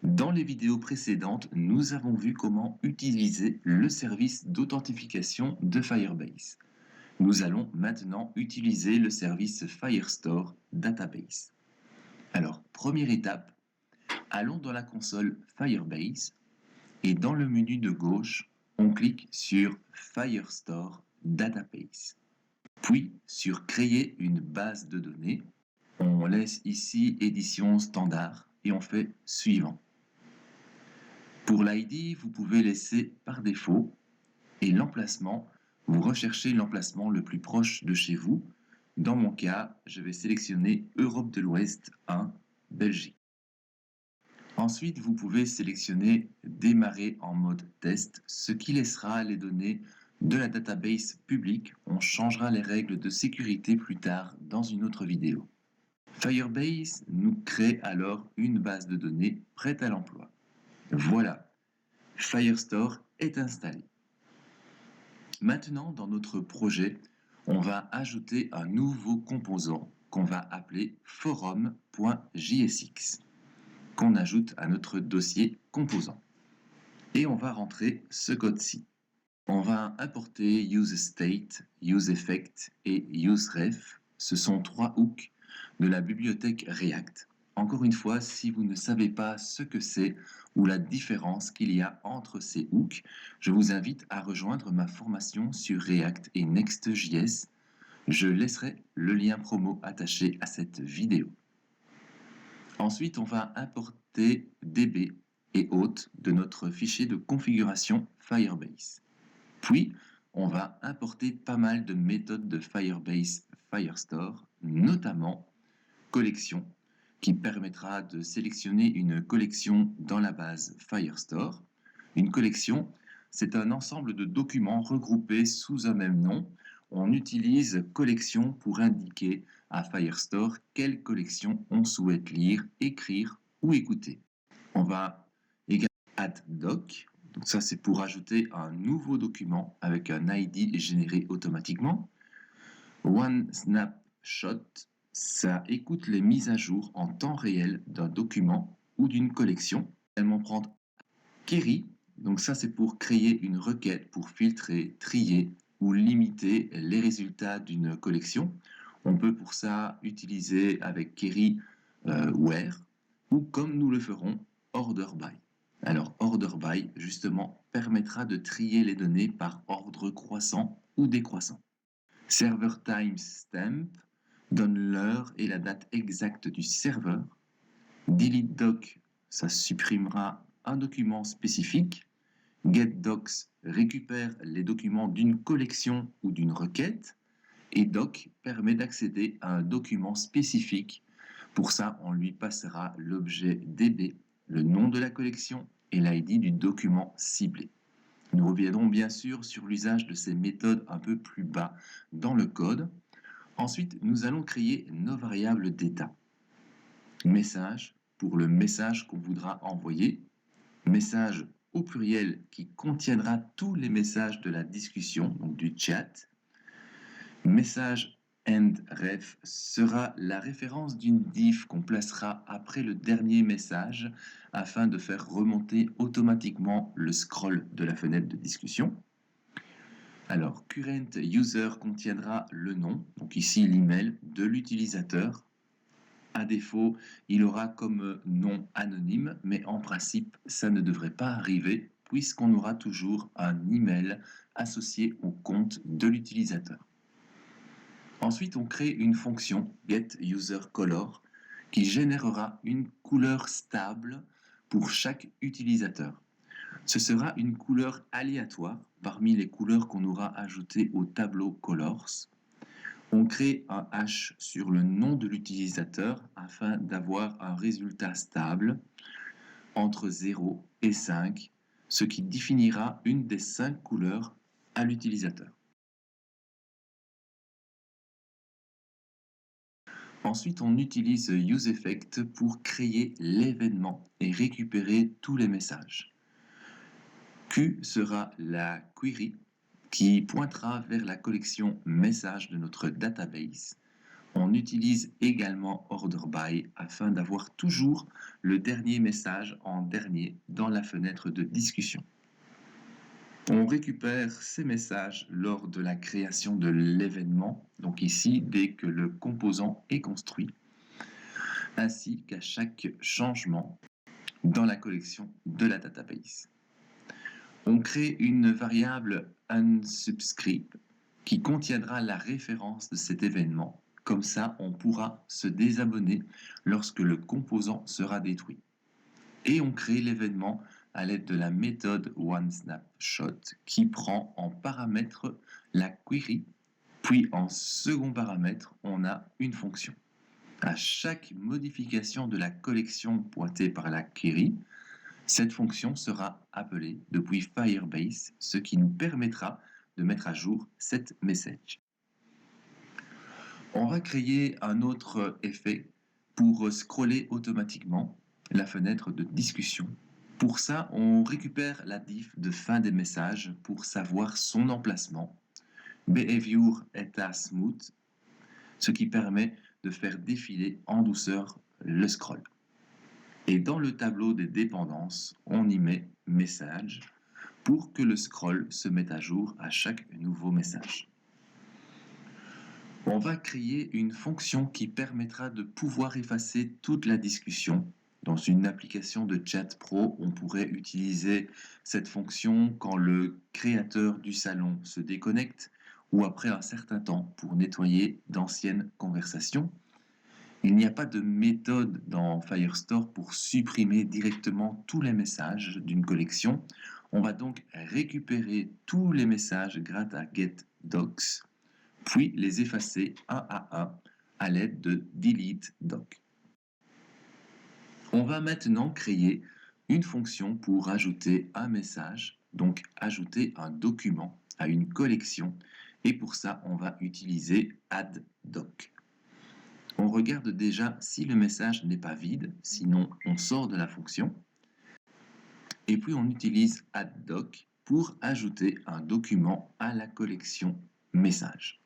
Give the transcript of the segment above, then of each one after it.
Dans les vidéos précédentes, nous avons vu comment utiliser le service d'authentification de Firebase. Nous allons maintenant utiliser le service Firestore Database. Alors, première étape, allons dans la console Firebase et dans le menu de gauche, on clique sur Firestore Database. Puis sur Créer une base de données, on laisse ici Édition standard et on fait Suivant. Pour l'ID, vous pouvez laisser par défaut et l'emplacement, vous recherchez l'emplacement le plus proche de chez vous. Dans mon cas, je vais sélectionner Europe de l'Ouest 1, Belgique. Ensuite, vous pouvez sélectionner Démarrer en mode test, ce qui laissera les données de la database publique. On changera les règles de sécurité plus tard dans une autre vidéo. Firebase nous crée alors une base de données prête à l'emploi. Voilà, Firestore est installé. Maintenant, dans notre projet, on va ajouter un nouveau composant qu'on va appeler forum.jsx, qu'on ajoute à notre dossier composant. Et on va rentrer ce code-ci. On va importer useState, useEffect et useRef. Ce sont trois hooks de la bibliothèque React. Encore une fois, si vous ne savez pas ce que c'est ou la différence qu'il y a entre ces hooks, je vous invite à rejoindre ma formation sur React et Next.js. Je laisserai le lien promo attaché à cette vidéo. Ensuite, on va importer DB et hôte de notre fichier de configuration Firebase. Puis, on va importer pas mal de méthodes de Firebase Firestore, notamment collection, qui permettra de sélectionner une collection dans la base Firestore. Une collection, c'est un ensemble de documents regroupés sous un même nom. On utilise collection pour indiquer à Firestore quelle collection on souhaite lire, écrire ou écouter. On va également add doc. Donc ça, c'est pour ajouter un nouveau document avec un ID généré automatiquement. One snapshot, ça écoute les mises à jour en temps réel d'un document ou d'une collection. Également prendre query, donc ça c'est pour créer une requête pour filtrer, trier ou limiter les résultats d'une collection. On peut pour ça utiliser avec query where ou comme nous le ferons order by. Alors order by justement permettra de trier les données par ordre croissant ou décroissant. Server timestamp donne l'heure et la date exacte du serveur. Delete doc, ça supprimera un document spécifique. GetDocs récupère les documents d'une collection ou d'une requête. Et doc permet d'accéder à un document spécifique. Pour ça, on lui passera l'objet DB, le nom de la collection et l'ID du document ciblé. Nous reviendrons bien sûr sur l'usage de ces méthodes un peu plus bas dans le code. Ensuite, nous allons créer nos variables d'état. Message pour le message qu'on voudra envoyer. Message au pluriel qui contiendra tous les messages de la discussion, donc du chat. Message endRef sera la référence d'une div qu'on placera après le dernier message afin de faire remonter automatiquement le scroll de la fenêtre de discussion. Alors, current user contiendra le nom, donc ici l'email de l'utilisateur. À défaut, il aura comme nom anonyme, mais en principe, ça ne devrait pas arriver puisqu'on aura toujours un email associé au compte de l'utilisateur. Ensuite, on crée une fonction getUserColor qui générera une couleur stable pour chaque utilisateur. Ce sera une couleur aléatoire parmi les couleurs qu'on aura ajoutées au tableau Colors. On crée un hash sur le nom de l'utilisateur afin d'avoir un résultat stable entre 0 et 5, ce qui définira une des 5 couleurs à l'utilisateur. Ensuite, on utilise useEffect pour créer l'événement et récupérer tous les messages. Q sera la query qui pointera vers la collection messages de notre database. On utilise également order by afin d'avoir toujours le dernier message en dernier dans la fenêtre de discussion. On récupère ces messages lors de la création de l'événement, donc ici dès que le composant est construit, ainsi qu'à chaque changement dans la collection de la database. On crée une variable unsubscript qui contiendra la référence de cet événement. Comme ça, on pourra se désabonner lorsque le composant sera détruit. Et on crée l'événement à l'aide de la méthode OneSnapShot qui prend en paramètre la query, puis en second paramètre, on a une fonction. À chaque modification de la collection pointée par la query, cette fonction sera appelée depuis Firebase, ce qui nous permettra de mettre à jour cette message. On va créer un autre effet pour scroller automatiquement la fenêtre de discussion. Pour ça, on récupère la diff de fin des messages pour savoir son emplacement. Behavior est à smooth, ce qui permet de faire défiler en douceur le scroll. Et dans le tableau des dépendances, on y met message pour que le scroll se mette à jour à chaque nouveau message. On va créer une fonction qui permettra de pouvoir effacer toute la discussion. Dans une application de chat pro, on pourrait utiliser cette fonction quand le créateur du salon se déconnecte ou après un certain temps pour nettoyer d'anciennes conversations. Il n'y a pas de méthode dans Firestore pour supprimer directement tous les messages d'une collection. On va donc récupérer tous les messages grâce à getDocs, puis les effacer un à un à l'aide de deleteDoc. On va maintenant créer une fonction pour ajouter un message, donc ajouter un document à une collection, et pour ça, on va utiliser addDoc. On regarde déjà si le message n'est pas vide, sinon on sort de la fonction. Et puis on utilise addDoc pour ajouter un document à la collection message.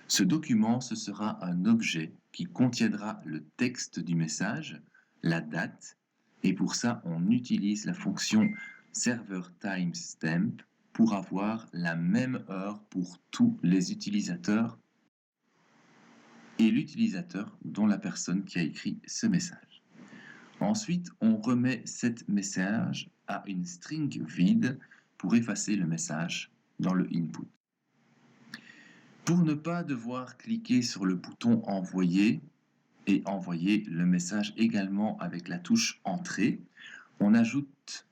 Ce document, ce sera un objet qui contiendra le texte du message, la date, et pour ça, on utilise la fonction serverTimestamp pour avoir la même heure pour tous les utilisateurs et l'utilisateur dont la personne qui a écrit ce message. Ensuite, on remet cette message à une string vide pour effacer le message dans le input. Pour ne pas devoir cliquer sur le bouton envoyer et envoyer le message également avec la touche entrée, on ajoute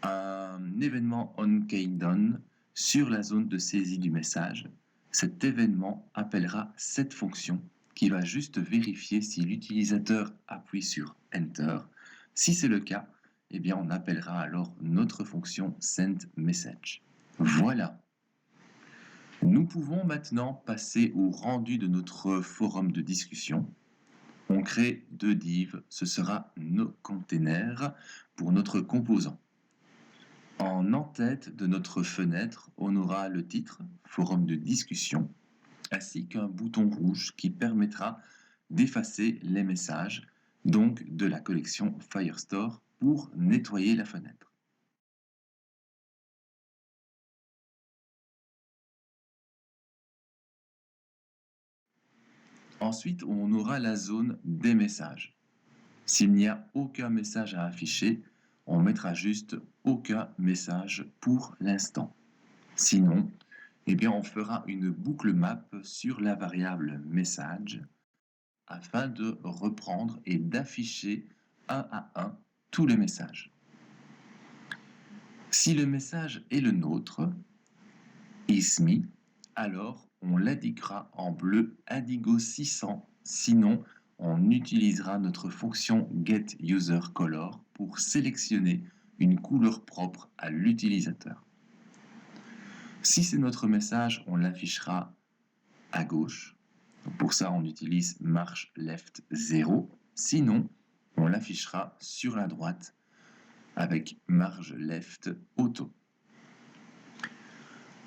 un événement onCountDone sur la zone de saisie du message. Cet événement appellera cette fonction qui va juste vérifier si l'utilisateur appuie sur Enter. Si c'est le cas, eh bien on appellera alors notre fonction sendMessage. Voilà. Nous pouvons maintenant passer au rendu de notre forum de discussion. On crée deux divs, ce sera nos containers pour notre composant. En en-tête de notre fenêtre, on aura le titre, forum de discussion, ainsi qu'un bouton rouge qui permettra d'effacer les messages, donc de la collection Firestore, pour nettoyer la fenêtre. Ensuite, on aura la zone des messages. S'il n'y a aucun message à afficher, on mettra juste aucun message pour l'instant. Sinon, eh bien, on fera une boucle map sur la variable message afin de reprendre et d'afficher un à un tous les messages. Si le message est le nôtre, isme, alors on l'indiquera en bleu indigo 600, sinon on utilisera notre fonction getUserColor pour sélectionner une couleur propre à l'utilisateur. Si c'est notre message, on l'affichera à gauche. Donc pour ça, on utilise marche left 0. Sinon, on l'affichera sur la droite avec marge left auto.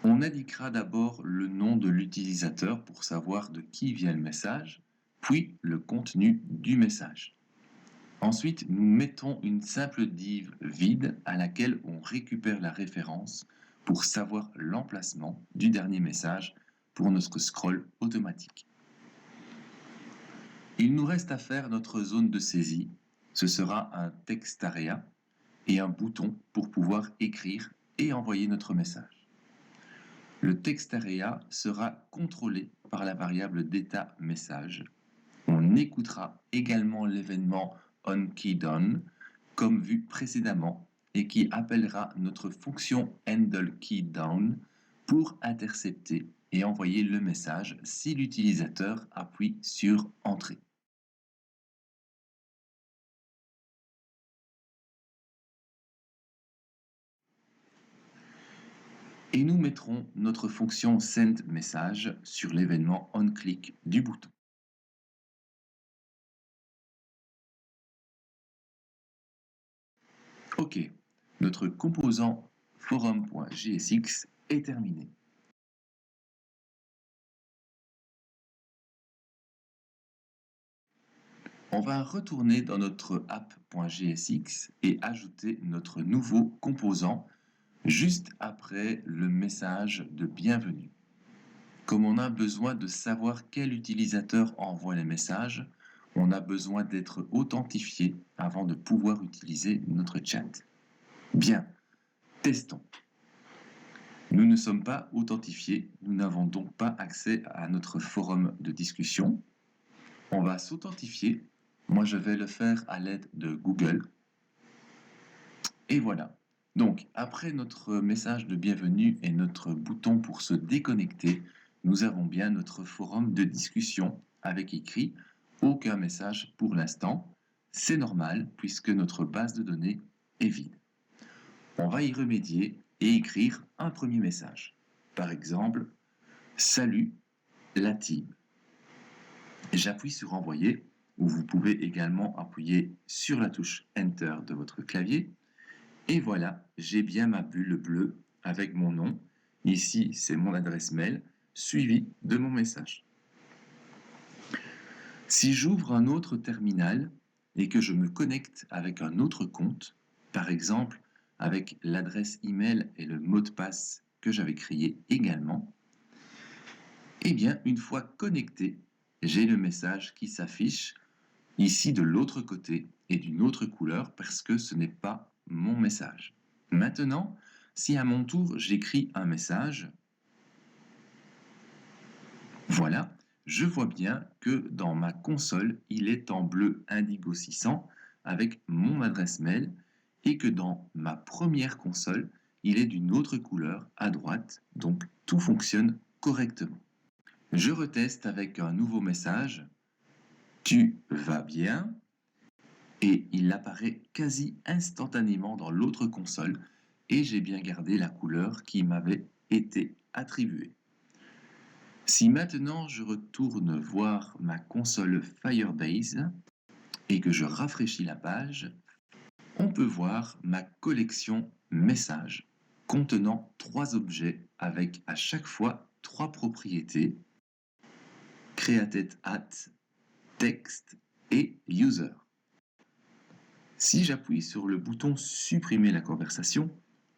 On indiquera d'abord le nom de l'utilisateur pour savoir de qui vient le message, puis le contenu du message. Ensuite, nous mettons une simple div vide à laquelle on récupère la référence pour savoir l'emplacement du dernier message pour notre scroll automatique. Il nous reste à faire notre zone de saisie. Ce sera un text area et un bouton pour pouvoir écrire et envoyer notre message. Le text area sera contrôlé par la variable data message. On écoutera également l'événement onKeyDone comme vu précédemment et qui appellera notre fonction handleKeyDown pour intercepter et envoyer le message si l'utilisateur appuie sur Entrée. Et nous mettrons notre fonction sendMessage sur l'événement onClick du bouton. OK, notre composant forum.jsx est terminé. On va retourner dans notre app.jsx et ajouter notre nouveau composant juste après le message de bienvenue. Comme on a besoin de savoir quel utilisateur envoie les messages, on a besoin d'être authentifié avant de pouvoir utiliser notre chat. Bien, testons. Nous ne sommes pas authentifiés, nous n'avons donc pas accès à notre forum de discussion. On va s'authentifier. Moi, je vais le faire à l'aide de Google. Et voilà. Donc, après notre message de bienvenue et notre bouton pour se déconnecter, nous avons bien notre forum de discussion avec écrit « Aucun message pour l'instant ». C'est normal puisque notre base de données est vide. On va y remédier et écrire un premier message. Par exemple, « Salut, la team ». J'appuie sur Envoyer, ou vous pouvez également appuyer sur la touche Enter de votre clavier. Et voilà, j'ai bien ma bulle bleue avec mon nom. Ici, c'est mon adresse mail, suivi de mon message. Si j'ouvre un autre terminal et que je me connecte avec un autre compte, par exemple avec l'adresse email et le mot de passe que j'avais créé également, eh bien, une fois connecté, j'ai le message qui s'affiche ici de l'autre côté et d'une autre couleur parce que ce n'est pas mon message. Maintenant, si à mon tour j'écris un message, voilà, je vois bien que dans ma console, il est en bleu indigo 600 avec mon adresse mail et que dans ma première console, il est d'une autre couleur à droite, donc tout fonctionne correctement. Je reteste avec un nouveau message, tu vas bien, et il apparaît quasi instantanément dans l'autre console et j'ai bien gardé la couleur qui m'avait été attribuée. Si maintenant je retourne voir ma console Firebase et que je rafraîchis la page, on peut voir ma collection messages contenant 3 objets avec à chaque fois 3 propriétés created at, text et user. Si j'appuie sur le bouton supprimer la conversation,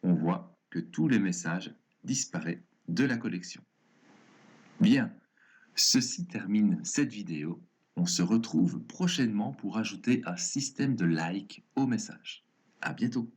on voit que tous les messages disparaissent de la collection. Bien, ceci termine cette vidéo. On se retrouve prochainement pour ajouter un système de like au message. À bientôt.